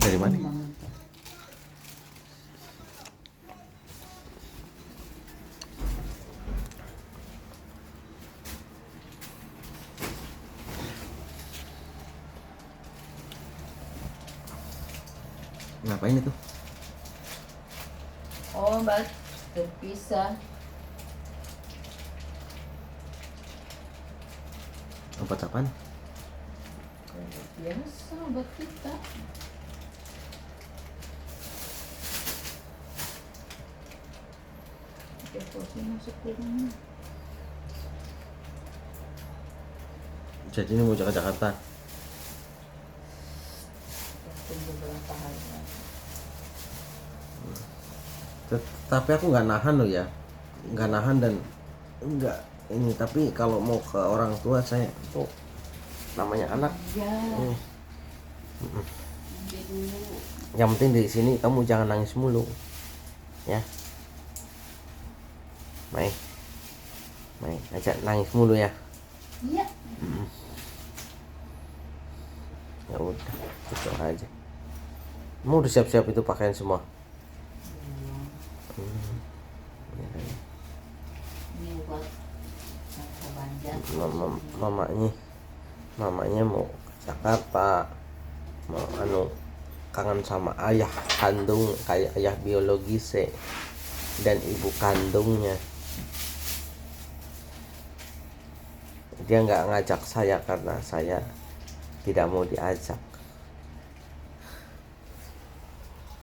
Dari mana? Ngapain itu? Obat terpisah. Obat apaan? Obat biasa, obat kita. Oke, kopi masuk ke rumah. Jadi ini mau ke Jakarta. Tunggu berapa hari lagi. Tapi aku nggak nahan loh ya, nggak nahan dan nggak ini. Tapi kalau mau ke orang tua saya tuh namanya anak. Ya, Hmm. nanti dulu. Yang penting di sini kamu jangan nangis mulu, ya. Mai, ajak nangis mulu ya. Iya. Ya udah, itu aja. Mau udah siap-siap itu pakaian semua. Ini obat jangka panjang. Mamanya mau ke Jakarta, mau kangen sama ayah kandung, kayak ayah biologis dan ibu kandungnya. Dia nggak ngajak saya karena saya tidak mau diajak.